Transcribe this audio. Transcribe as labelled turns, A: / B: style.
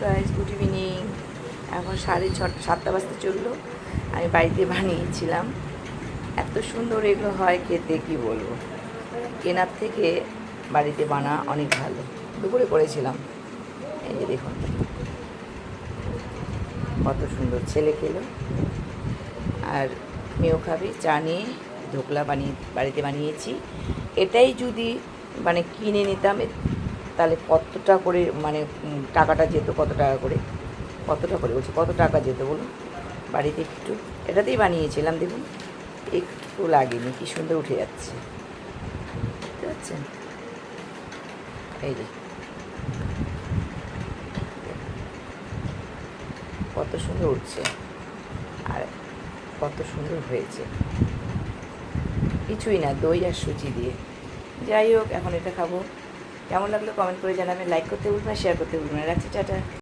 A: Guys, good evening. এখন 6:30 বাজতে চললো। আমি বাড়িতে বানিয়েছিলাম। এত সুন্দর এগুলো হয় খেতে, কি বলবো। কেনার থেকে বাড়িতে বানা অনেক ভালো। দুপুরে করেছিলাম। এই যে দেখুন কত সুন্দর, ছেলে খেলো আর মেয়েও খাবে। চা নিয়ে ধোকলা বাড়িতে বানিয়েছি। এটাই যদি কিনে নিতাম তাহলে কতটা করে টাকাটা যেত, কত টাকা করে বলছি, কত টাকা যেত বলুন। বাড়িতে একটু এটাতেই বানিয়েছিলাম, দেখুন একটু লাগেনি, কি সুন্দর উঠে যাচ্ছে, বুঝতে পারছেন? এই যে কত সুন্দর উঠছে আর কত সুন্দর হয়েছে। কিছুই না, দই আর সুজি দিয়ে। যাই হোক, এখন এটা খাবো। কেমন লাগলো কমেন্ট করে জানাবেন। লাইক করতে ভুলবেন না, শেয়ার করতে ভুলবেন না। রাখছি, টাটা।